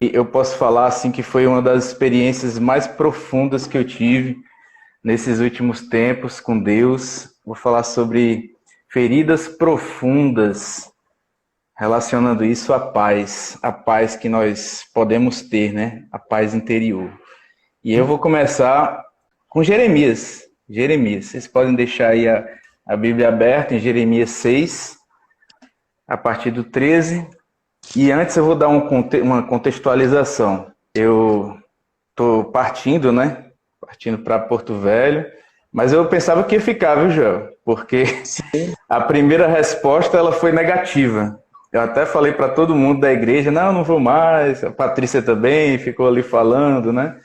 eu posso falar assim que foi uma das experiências mais profundas que eu tive nesses últimos tempos com Deus. Vou falar sobre feridas profundas, relacionando isso à paz que nós podemos ter, né? A paz interior. E eu vou começar com Jeremias. Jeremias, vocês podem deixar aí a Bíblia aberta em Jeremias 6, a partir do 13. E antes eu vou dar uma contextualização. Eu estou partindo, né? Partindo para Porto Velho, mas eu pensava que ia ficar, viu, Joel? Porque a primeira resposta ela foi negativa. Eu até falei para todo mundo da igreja, não vou mais. A Patrícia também ficou ali falando, né?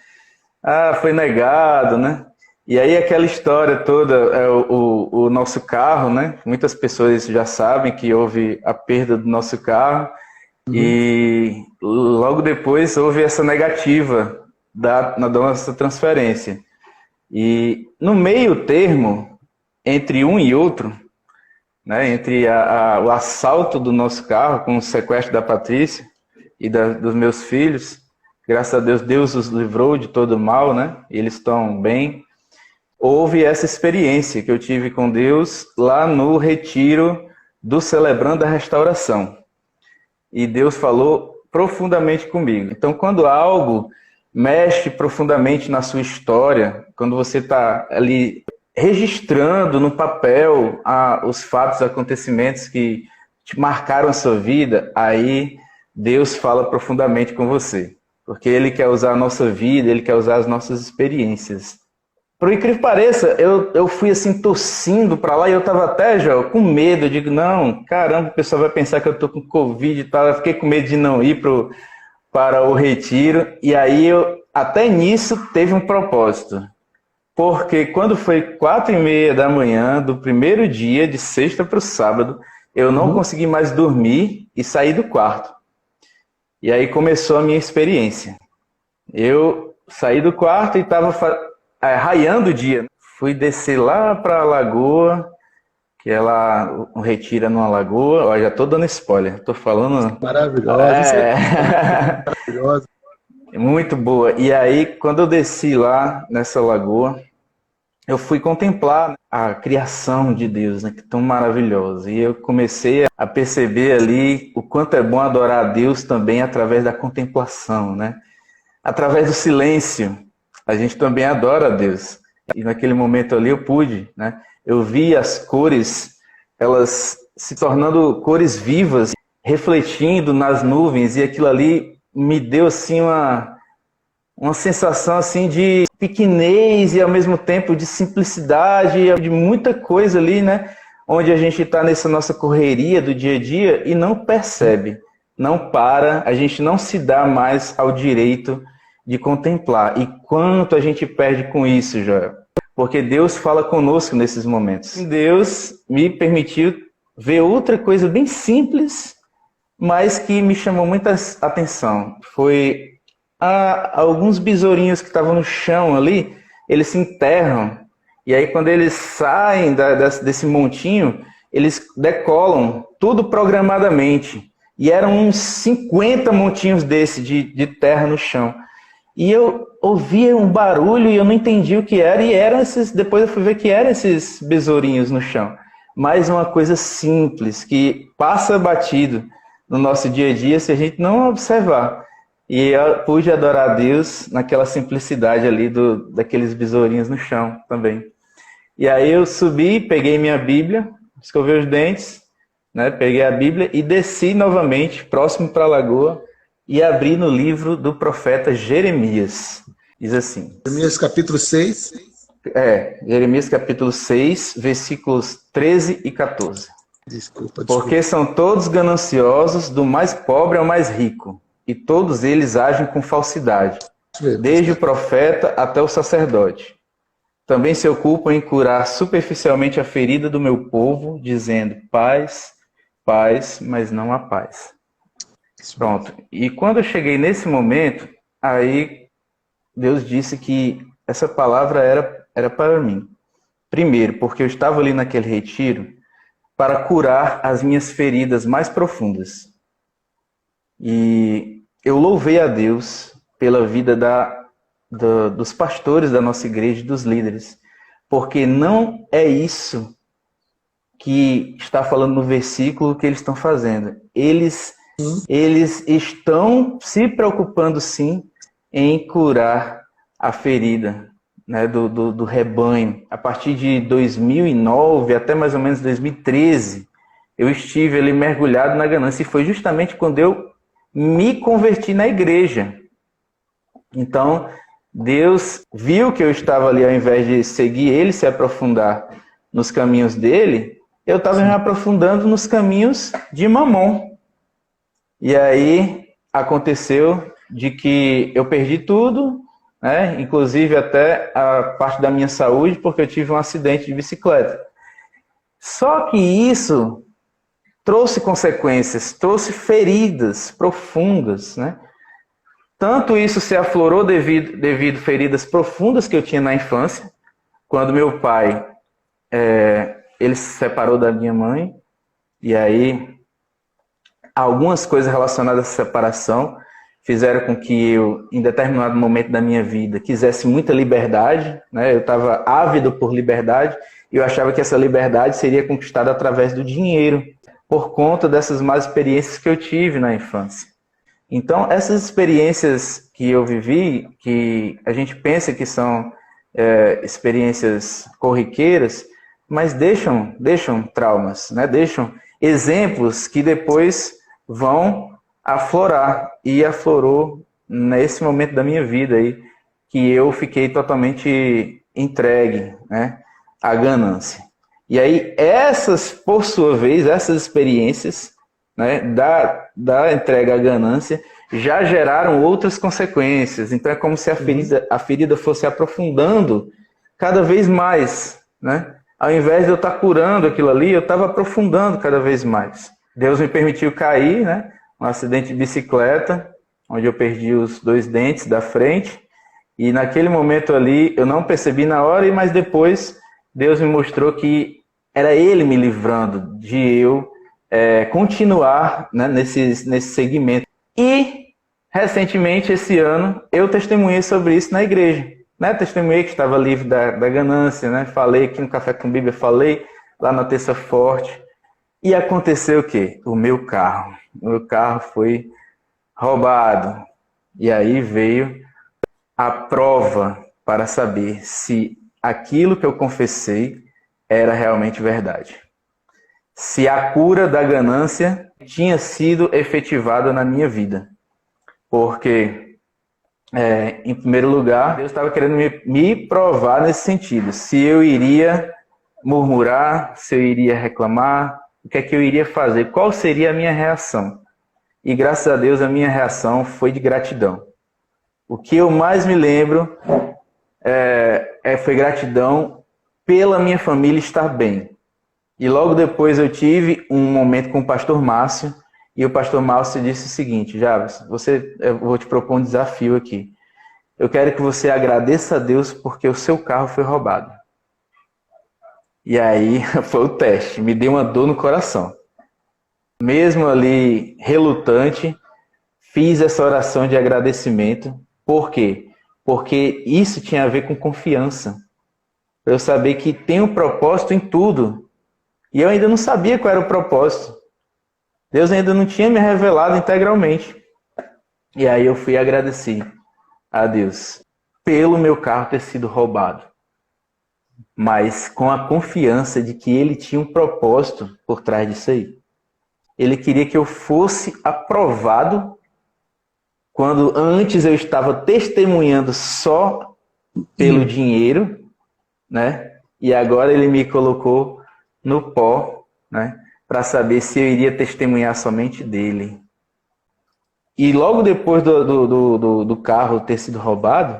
Ah, foi negado, né? E aí aquela história toda, o nosso carro, né? Muitas pessoas já sabem que houve a perda do nosso carro. E logo depois houve essa negativa da nossa transferência. E no meio termo, entre um e outro, né, entre o assalto do nosso carro com o sequestro da Patrícia e dos meus filhos, graças a Deus, Deus os livrou de todo mal, né? Eles estão bem. Houve essa experiência que eu tive com Deus lá no retiro do Celebrando a Restauração. E Deus falou profundamente comigo. Então, quando algo mexe profundamente na sua história, quando você está ali registrando no papel os fatos, acontecimentos que te marcaram a sua vida, aí Deus fala profundamente com você. Porque Ele quer usar a nossa vida, Ele quer usar as nossas experiências. Por incrível que pareça, eu fui assim torcendo para lá e eu estava até, Joel, com medo. Eu digo, não, caramba, o pessoal vai pensar que eu estou com Covid e tal. Eu fiquei com medo de não ir para o retiro. E aí, até nisso, teve um propósito. Porque quando foi 4h30 da manhã do primeiro dia, de sexta para o sábado, eu não consegui mais dormir e sair do quarto. E aí começou a minha experiência. Eu saí do quarto e estava raiando o dia. Fui descer lá para a lagoa, que ela retira numa lagoa. Ó, já estou dando spoiler. Estou falando... Maravilhosa. Maravilhosa. Muito boa. E aí, quando eu desci lá nessa lagoa, eu fui contemplar a criação de Deus, né, que é tão maravilhosa. E eu comecei a perceber ali o quanto é bom adorar a Deus também através da contemplação, né? Através do silêncio. A gente também adora a Deus. E naquele momento ali eu pude, né? Eu vi as cores, elas se tornando cores vivas, refletindo nas nuvens, e aquilo ali me deu assim uma sensação assim de pequenez e ao mesmo tempo de simplicidade, de muita coisa ali, né? Onde a gente está nessa nossa correria do dia a dia e não percebe, não para, a gente não se dá mais ao direito de contemplar. E quanto a gente perde com isso, Joel? Porque Deus fala conosco nesses momentos. Deus me permitiu ver outra coisa bem simples, mas que me chamou muita atenção. Foi alguns besourinhos que estavam no chão ali, eles se enterram. E aí quando eles saem desse montinho, eles decolam, tudo programadamente. E eram uns 50 montinhos desse de terra no chão. E eu ouvia um barulho e eu não entendi o que era. E eram depois eu fui ver que eram esses besourinhos no chão. Mas uma coisa simples, que passa batido no nosso dia a dia se a gente não observar. E eu pude adorar a Deus naquela simplicidade ali daqueles besourinhos no chão também. E aí eu subi, peguei minha Bíblia, escovei os dentes, né, peguei a Bíblia e desci novamente, próximo para a lagoa, e abri no livro do profeta Jeremias. Diz assim... Jeremias capítulo 6. Jeremias capítulo 6, versículos 13 e 14. Desculpa. Porque são todos gananciosos, do mais pobre ao mais rico, e todos eles agem com falsidade, desde o profeta até o sacerdote. Também se ocupam em curar superficialmente a ferida do meu povo, dizendo paz, paz, mas não há paz. Pronto. E quando eu cheguei nesse momento, aí Deus disse que essa palavra era para mim. Primeiro, porque eu estava ali naquele retiro para curar as minhas feridas mais profundas. E eu louvei a Deus pela vida dos pastores da nossa igreja, dos líderes, porque não é isso que está falando no versículo que eles estão fazendo. Eles estão se preocupando, sim, em curar a ferida, né, do rebanho. A partir de 2009 até mais ou menos 2013, eu estive ali mergulhado na ganância, e foi justamente quando eu me converti na igreja. Então, Deus viu que eu estava ali, ao invés de seguir ele, se aprofundar nos caminhos dele, eu estava me aprofundando nos caminhos de Mamon. E aí aconteceu de que eu perdi tudo, né? Inclusive até a parte da minha saúde, porque eu tive um acidente de bicicleta. Só que isso trouxe consequências, trouxe feridas profundas, né? Tanto isso se aflorou devido a feridas profundas que eu tinha na infância, quando meu pai ele se separou da minha mãe, e aí algumas coisas relacionadas a essa separação fizeram com que eu, em determinado momento da minha vida, quisesse muita liberdade, né? Eu estava ávido por liberdade, e eu achava que essa liberdade seria conquistada através do dinheiro, por conta dessas más experiências que eu tive na infância. Então, essas experiências que eu vivi, que a gente pensa que são experiências corriqueiras, mas deixam traumas, né? Deixam exemplos que depois vão aflorar. E aflorou nesse momento da minha vida aí, que eu fiquei totalmente entregue, né, à ganância. E aí, por sua vez, essas experiências, né, da entrega à ganância já geraram outras consequências. Então é como se a ferida fosse aprofundando cada vez mais, né? Ao invés de eu estar curando aquilo ali, eu estava aprofundando cada vez mais. Deus me permitiu cair, né? Um acidente de bicicleta, onde eu perdi os 2 dentes da frente, e naquele momento ali eu não percebi na hora, mas depois Deus me mostrou que era Ele me livrando de eu continuar, né, nesse segmento. E, recentemente, esse ano, eu testemunhei sobre isso na igreja. Né? Testemunhei que estava livre da ganância, né? Falei aqui no Café com Bíblia, falei lá na Terça Forte. E aconteceu o quê? O meu carro foi roubado. E aí veio a prova para saber se aquilo que eu confessei era realmente verdade. Se a cura da ganância tinha sido efetivada na minha vida. Porque, em primeiro lugar, Deus estava querendo me provar nesse sentido. Se eu iria murmurar, se eu iria reclamar, o que é que eu iria fazer? Qual seria a minha reação? E graças a Deus a minha reação foi de gratidão. O que eu mais me lembro foi gratidão pela minha família estar bem. E logo depois eu tive um momento com o pastor Márcio, e o pastor Márcio disse o seguinte: Javes, eu vou te propor um desafio aqui. Eu quero que você agradeça a Deus porque o seu carro foi roubado. E aí foi o teste, me deu uma dor no coração. Mesmo ali relutante, fiz essa oração de agradecimento. Por quê? Porque isso tinha a ver com confiança. Para eu saber que tem um propósito em tudo. E eu ainda não sabia qual era o propósito. Deus ainda não tinha me revelado integralmente. E aí eu fui agradecer a Deus pelo meu carro ter sido roubado. Mas com a confiança de que Ele tinha um propósito por trás disso aí. Ele queria que eu fosse aprovado quando antes eu estava testemunhando só pelo dinheiro, né? E agora Ele me colocou no pó, né, para saber se eu iria testemunhar somente dele. E logo depois do carro ter sido roubado,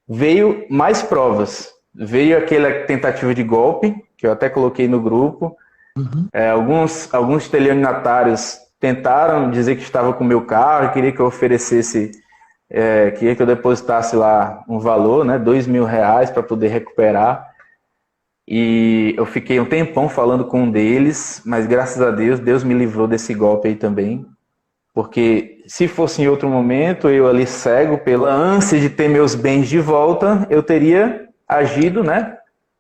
veio mais provas. Veio aquela tentativa de golpe, que eu até coloquei no grupo. Alguns estelionatários tentaram dizer que estava com o meu carro, queria que eu oferecesse, queria que eu depositasse lá um valor, né, R$2.000 para poder recuperar. E eu fiquei um tempão falando com um deles, mas graças a Deus, Deus me livrou desse golpe aí também. Porque se fosse em outro momento, eu ali cego pela ânsia de ter meus bens de volta, eu teria agido, né,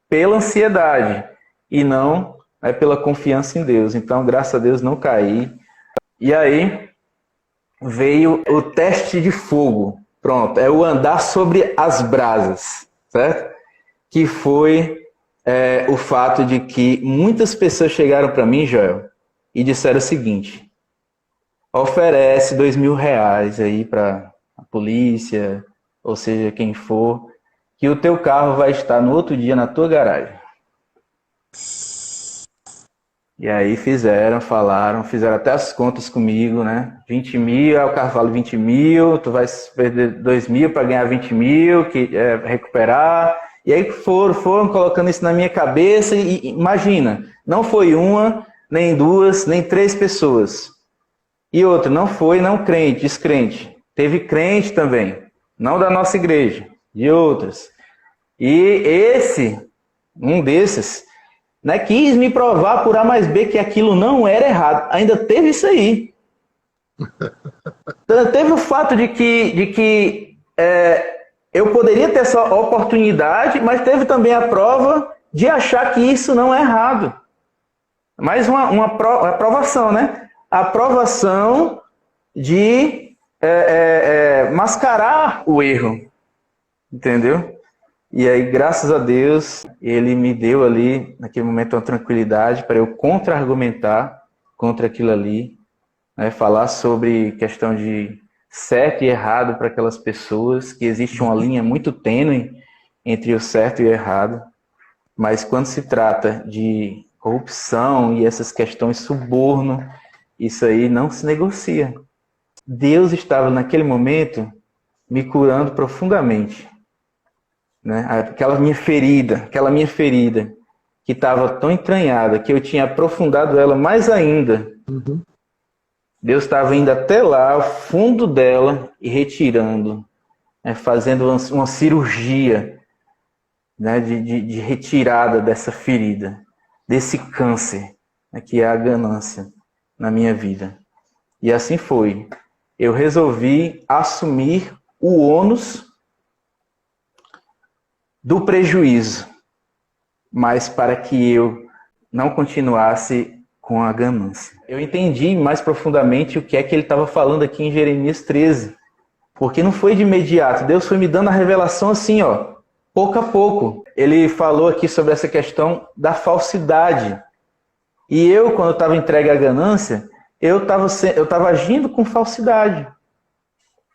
pela ansiedade e não, né, pela confiança em Deus. Então, graças a Deus, não caí. E aí veio o teste de fogo. Pronto, é o andar sobre as brasas, certo? Que foi o fato de que muitas pessoas chegaram para mim, Joel, e disseram o seguinte: oferece R$ 2.000 aí para a polícia, ou seja, quem for, que o teu carro vai estar no outro dia na tua garagem. E aí falaram até as contas comigo, né? 20 mil, aí o carro vale 20 mil, tu vai perder 2 mil para ganhar 20 mil, que é recuperar. E aí foram colocando isso na minha cabeça e imagina, não foi uma, nem duas, nem três pessoas. E outra, não foi não crente, descrente. Teve crente também, não da nossa igreja, de outras. E um desses, né, quis me provar por A mais B que aquilo não era errado. Ainda teve isso aí. Teve o fato de que eu poderia ter essa oportunidade, mas teve também a prova de achar que isso não é errado. Mais uma aprovação, né? A aprovação de mascarar o erro. Entendeu? E aí, graças a Deus, ele me deu ali, naquele momento, uma tranquilidade para eu contra-argumentar contra aquilo ali, né? Falar sobre questão de certo e errado para aquelas pessoas, que existe uma linha muito tênue entre o certo e o errado, mas quando se trata de corrupção e essas questões suborno, isso aí não se negocia. Deus estava, naquele momento, me curando profundamente. Né? Aquela minha ferida que estava tão entranhada, que eu tinha aprofundado ela mais ainda. Uhum. Deus estava indo até lá, ao fundo dela, e retirando, né? Fazendo uma cirurgia, né? de retirada dessa ferida, desse câncer, né? Que é a ganância na minha vida. E assim foi. Eu resolvi assumir o ônus do prejuízo, mas para que eu não continuasse com a ganância. Eu entendi mais profundamente o que é que ele estava falando aqui em Jeremias 13, porque não foi de imediato, Deus foi me dando a revelação assim, ó, pouco a pouco. Ele falou aqui sobre essa questão da falsidade, e eu, quando eu estava entregue à ganância, eu estava agindo com falsidade,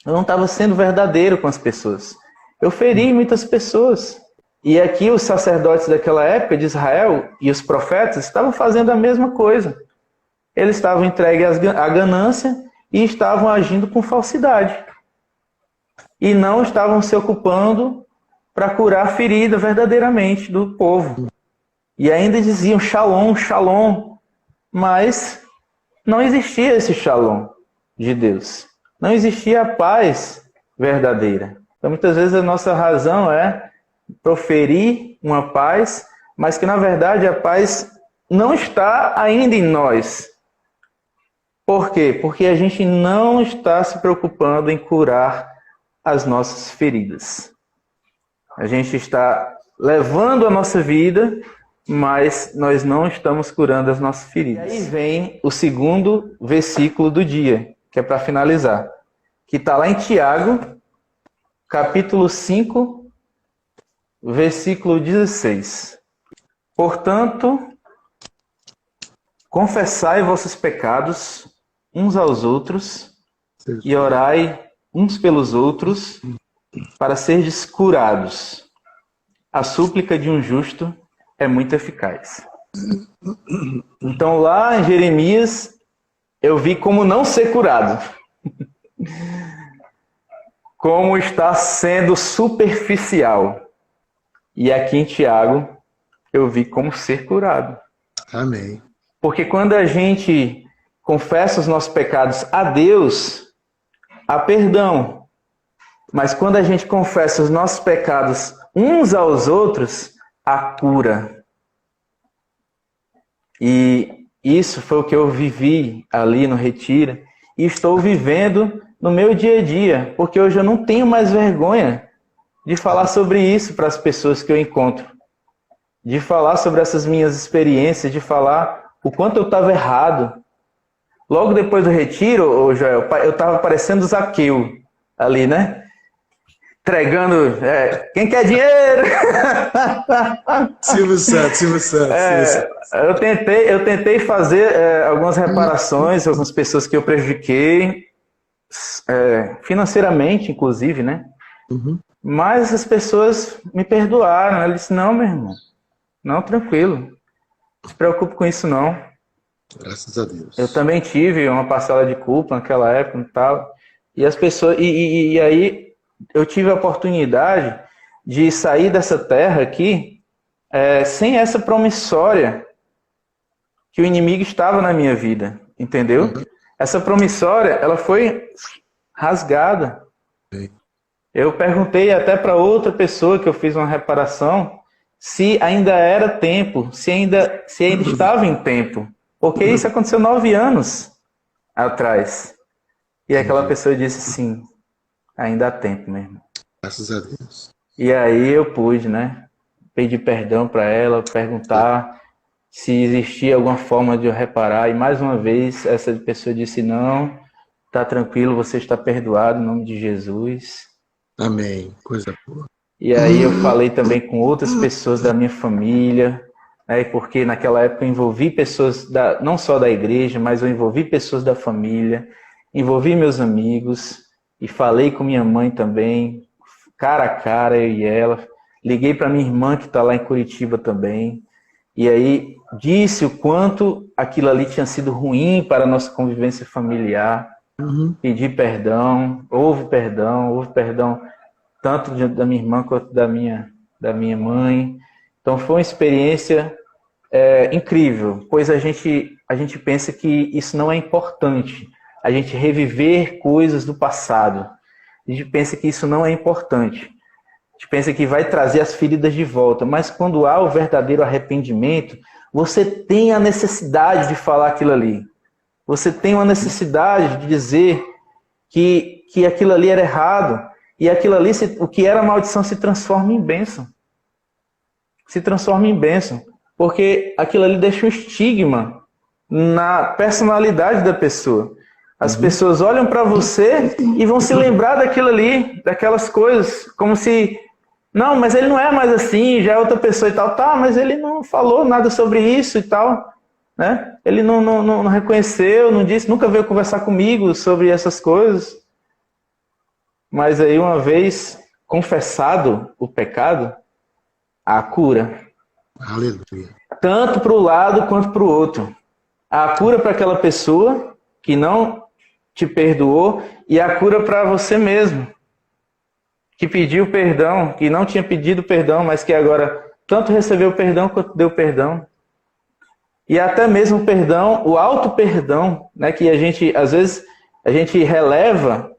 eu não estava sendo verdadeiro com as pessoas. Eu feri muitas pessoas. E aqui os sacerdotes daquela época de Israel e os profetas estavam fazendo a mesma coisa. Eles estavam entregues à ganância e estavam agindo com falsidade. E não estavam se ocupando para curar a ferida verdadeiramente do povo. E ainda diziam shalom, shalom. Mas não existia esse shalom de Deus. Não existia a paz verdadeira. Então, muitas vezes a nossa razão é proferir uma paz, mas que na verdade a paz não está ainda em nós. Por quê? Porque a gente não está se preocupando em curar as nossas feridas. A gente está levando a nossa vida, mas nós não estamos curando as nossas feridas. E aí vem o segundo versículo do dia, que é para finalizar, que está lá em Tiago, capítulo 5, versículo 16. Portanto, confessai vossos pecados uns aos outros e orai uns pelos outros para serdes curados. A súplica de um justo é muito eficaz. Então, lá em Jeremias, eu vi como não ser curado. Como está sendo superficial. E aqui em Tiago, eu vi como ser curado. Amém. Porque quando a gente confessa os nossos pecados a Deus, há perdão. Mas quando a gente confessa os nossos pecados uns aos outros, há cura. E isso foi o que eu vivi ali no Retiro. E estou vivendo no meu dia a dia, porque hoje eu não tenho mais vergonha de falar sobre isso para as pessoas que eu encontro, de falar sobre essas minhas experiências, de falar o quanto eu estava errado. Logo depois do retiro, Joel, eu estava parecendo Zaqueu ali, né? Entregando, quem quer dinheiro? Silvio Santos. Eu tentei fazer algumas reparações, algumas pessoas que eu prejudiquei, financeiramente, inclusive, né? Uhum. Mas as pessoas me perdoaram. Ela disse, não, meu irmão, não, tranquilo, não se preocupe com isso, não. Graças a Deus. Eu também tive uma parcela de culpa naquela época e tal. E as pessoas. E aí eu tive a oportunidade de sair dessa terra aqui sem essa promissória que o inimigo estava na minha vida, entendeu? Uhum. Essa promissória, ela foi rasgada. Sim. Eu perguntei até para outra pessoa que eu fiz uma reparação se ainda era tempo, se ainda estava em tempo. Porque isso aconteceu 9 anos atrás. E aquela pessoa disse sim, ainda há tempo mesmo. Graças a Deus. E aí eu pude, né? Pedir perdão para ela, perguntar se existia alguma forma de eu reparar. E mais uma vez essa pessoa disse não, tá tranquilo, você está perdoado em nome de Jesus. Amém. Coisa boa. E aí eu falei também com outras pessoas da minha família, porque naquela época eu envolvi pessoas, não só da igreja, mas eu envolvi pessoas da família, envolvi meus amigos e falei com minha mãe também, cara a cara, eu e ela. Liguei para minha irmã que está lá em Curitiba também, e aí disse o quanto aquilo ali tinha sido ruim para a nossa convivência familiar. Uhum. Pedi perdão, houve perdão tanto da minha irmã quanto da minha mãe. Então foi uma experiência incrível, pois a gente pensa que isso não é importante, a gente reviver coisas do passado. A gente pensa que isso não é importante. A gente pensa que vai trazer as feridas de volta, mas quando há o verdadeiro arrependimento, você tem a necessidade de falar aquilo ali. Você tem uma necessidade de dizer que aquilo ali era errado, e aquilo ali, o que era maldição, se transforma em bênção. Se transforma em bênção. Porque aquilo ali deixa um estigma na personalidade da pessoa. As pessoas olham para você e vão se lembrar daquilo ali, daquelas coisas, como se... Não, mas ele não é mais assim, já é outra pessoa e tal. Tá, mas ele não falou nada sobre isso e tal. Né? Ele não reconheceu, não disse, nunca veio conversar comigo sobre essas coisas. Mas aí, uma vez confessado o pecado, há cura. Aleluia. Tanto para o lado quanto para o outro. Há cura para aquela pessoa que não te perdoou e há cura para você mesmo, que pediu perdão, que não tinha pedido perdão, mas que agora tanto recebeu perdão quanto deu perdão. E até mesmo perdão, o auto-perdão, né, que às vezes, a gente releva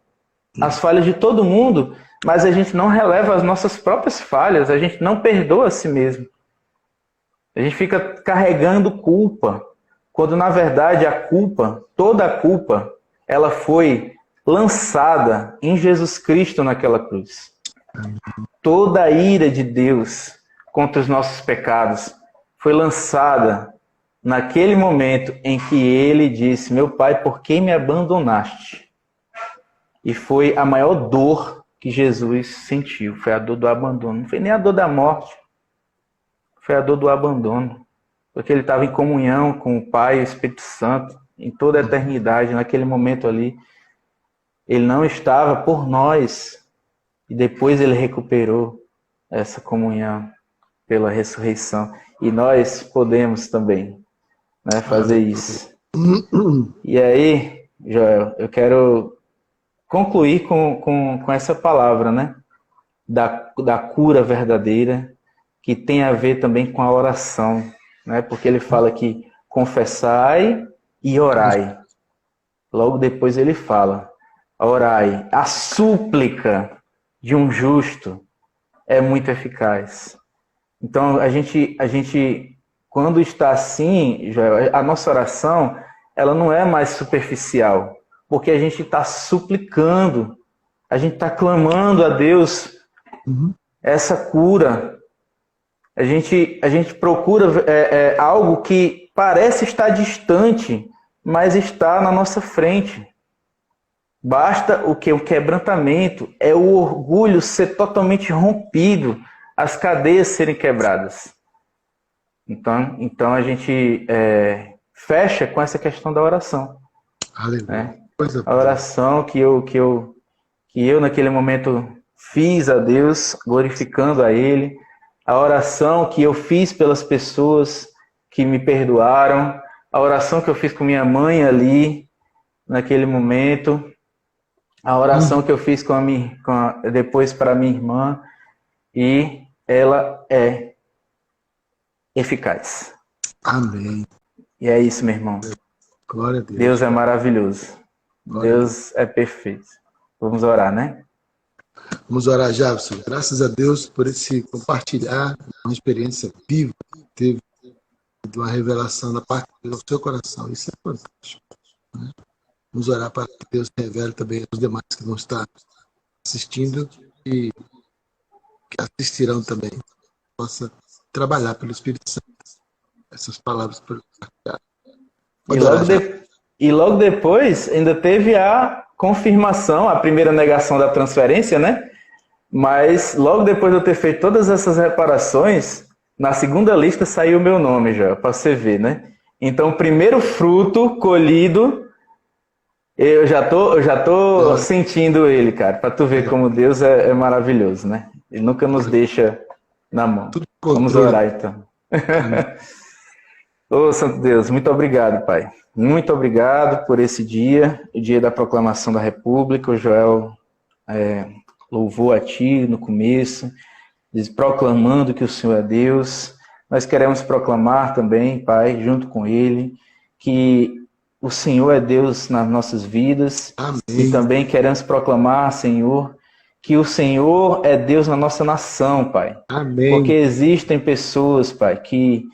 as falhas de todo mundo, mas a gente não releva as nossas próprias falhas, a gente não perdoa a si mesmo. A gente fica carregando culpa, quando na verdade a culpa, toda a culpa, ela foi lançada em Jesus Cristo naquela cruz. Toda a ira de Deus contra os nossos pecados foi lançada naquele momento em que ele disse, meu Pai, por que me abandonaste? E foi a maior dor que Jesus sentiu, foi a dor do abandono. Não foi nem a dor da morte, foi a dor do abandono. Porque ele estava em comunhão com o Pai e o Espírito Santo, em toda a eternidade, naquele momento ali. Ele não estava por nós, e depois ele recuperou essa comunhão pela ressurreição. E nós podemos também, né, fazer isso. E aí, Joel, eu quero concluir com essa palavra, né? Da cura verdadeira, que tem a ver também com a oração, né? Porque ele fala que confessai e orai. Logo depois ele fala, orai. A súplica de um justo é muito eficaz. Então, a gente quando está assim, Joel, a nossa oração, ela não é mais superficial. porque a gente está suplicando, a gente está clamando a Deus essa cura. A gente procura algo que parece estar distante, mas está na nossa frente. Basta o que? O quebrantamento, é o orgulho ser totalmente rompido, as cadeias serem quebradas. Então a gente fecha com essa questão da oração. Aleluia. Né? A oração que eu naquele momento fiz a Deus, glorificando a Ele. A oração que eu fiz pelas pessoas que me perdoaram. A oração que eu fiz com minha mãe ali, naquele momento. A oração que eu fiz depois para minha irmã. E ela é eficaz. Amém. E é isso, meu irmão. Glória a Deus. Deus é maravilhoso. Deus é perfeito. Vamos orar, né? Vamos orar, Javson. Graças a Deus por esse compartilhar uma experiência viva que teve de uma revelação da parte do seu coração. Isso é fantástico. Né? Vamos orar para que Deus revele também aos demais que vão estar assistindo e que assistirão também. Possa trabalhar pelo Espírito Santo. Essas palavras para E logo depois ainda teve a confirmação, a primeira negação da transferência, né? Mas logo depois de eu ter feito todas essas reparações, na segunda lista saiu o meu nome já, para você ver, né? Então, o primeiro fruto colhido, eu já tô sentindo ele, cara, para tu ver como Deus é maravilhoso, né? Ele nunca nos deixa na mão. Vamos orar então. Ô, Santo Deus, muito obrigado, Pai. Muito obrigado por esse dia, o dia da proclamação da República. O Joel louvou a Ti no começo, proclamando que o Senhor é Deus. Nós queremos proclamar também, Pai, junto com Ele, que o Senhor é Deus nas nossas vidas. Amém. E também queremos proclamar, Senhor, que o Senhor é Deus na nossa nação, Pai. Amém. Porque existem pessoas, Pai, que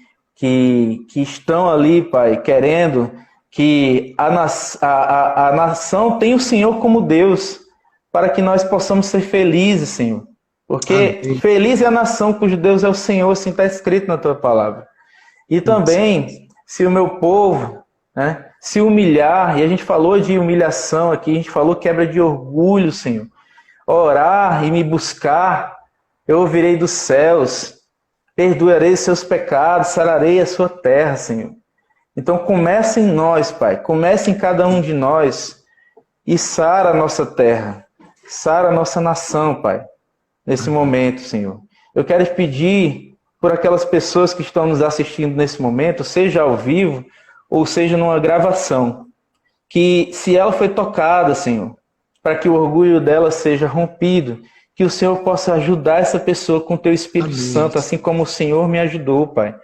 estão ali, Pai, querendo que a nação tenha o Senhor como Deus, para que nós possamos ser felizes, Senhor. Porque Amém. Feliz é a nação cujo Deus é o Senhor, assim está escrito na Tua palavra. E também, se o meu povo, né, se humilhar, e a gente falou de humilhação aqui, a gente falou quebra de orgulho, Senhor. Orar e me buscar, eu ouvirei dos céus, perdoarei seus pecados, sararei a sua terra, Senhor. Então comece em nós, Pai, comece em cada um de nós e sara a nossa terra, sara a nossa nação, Pai, nesse momento, Senhor. Eu quero pedir por aquelas pessoas que estão nos assistindo nesse momento, seja ao vivo ou seja numa gravação, que se ela foi tocada, Senhor, para que o orgulho dela seja rompido, que o Senhor possa ajudar essa pessoa com o Teu Espírito Santo, assim como o Senhor me ajudou, Pai.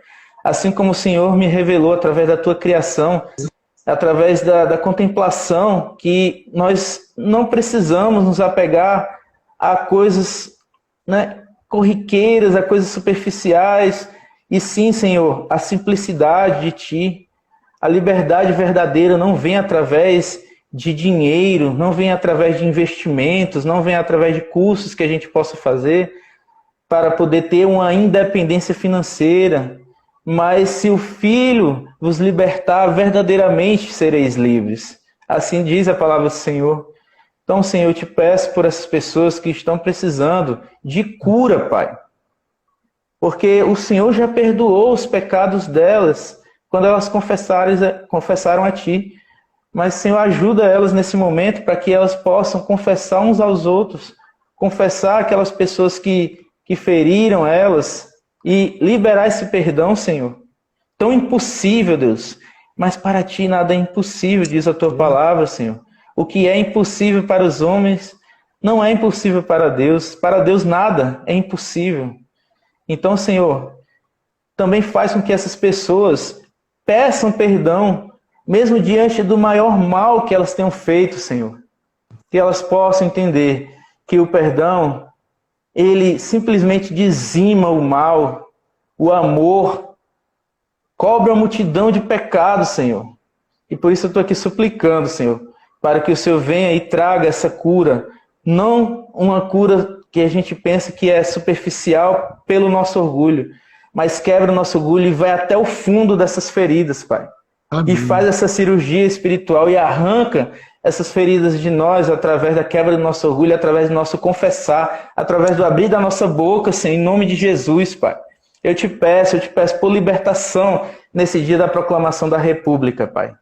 Assim como o Senhor me revelou através da Tua criação, através da contemplação, que nós não precisamos nos apegar a coisas, né, corriqueiras, a coisas superficiais, e sim, Senhor, a simplicidade de Ti. A liberdade verdadeira não vem através de dinheiro, não vem através de investimentos, não vem através de cursos que a gente possa fazer para poder ter uma independência financeira. Mas se o Filho vos libertar, verdadeiramente sereis livres. Assim diz a palavra do Senhor. Então, Senhor, eu te peço por essas pessoas que estão precisando de cura, Pai. Porque o Senhor já perdoou os pecados delas quando elas confessaram a Ti. Mas, Senhor, ajuda elas nesse momento para que elas possam confessar uns aos outros, confessar aquelas pessoas que feriram elas e liberar esse perdão, Senhor. Tão impossível, Deus, mas para Ti nada é impossível, diz a Tua palavra, Senhor. O que é impossível para os homens não é impossível para Deus nada é impossível. Então, Senhor, também faz com que essas pessoas peçam perdão, mesmo diante do maior mal que elas tenham feito, Senhor. Que elas possam entender que o perdão, ele simplesmente dizima o mal, o amor, cobre a multidão de pecados, Senhor. E por isso eu estou aqui suplicando, Senhor, para que o Senhor venha e traga essa cura, não uma cura que a gente pensa que é superficial pelo nosso orgulho, mas quebra o nosso orgulho e vai até o fundo dessas feridas, Pai. Amém. E faz essa cirurgia espiritual e arranca essas feridas de nós através da quebra do nosso orgulho, através do nosso confessar, através do abrir da nossa boca, Senhor, em nome de Jesus, Pai. Eu te peço por libertação nesse dia da proclamação da República, Pai.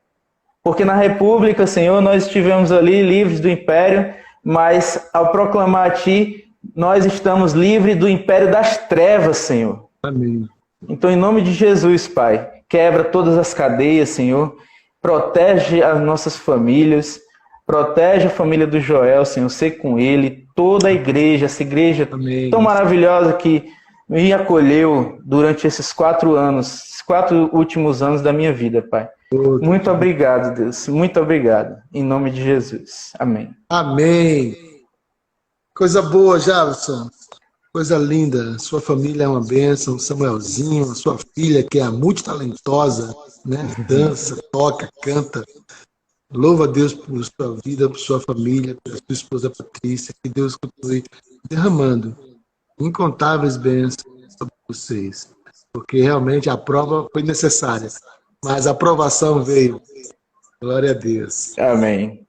Porque na República, Senhor, nós estivemos ali livres do império, mas ao proclamar a Ti, nós estamos livres do império das trevas, Senhor. Amém. Então, em nome de Jesus, Pai, quebra todas as cadeias, Senhor. Protege as nossas famílias. Protege a família do Joel, Senhor. Sei com ele, toda a igreja, essa igreja Amém. tão maravilhosa que me acolheu durante esses 4 anos, esses 4 últimos anos da minha vida, Pai. Muito obrigado, Deus. Muito obrigado. Em nome de Jesus. Amém. Amém. Coisa boa, Javson. Coisa linda. Sua família é uma bênção. Samuelzinho, a sua filha, que é multitalentosa, né? Dança, toca, canta. Louva a Deus por sua vida, por sua família, pela sua esposa Patrícia. Que Deus continue derramando incontáveis bênçãos sobre vocês. Porque realmente a prova foi necessária. Mas a aprovação veio. Glória a Deus. Amém.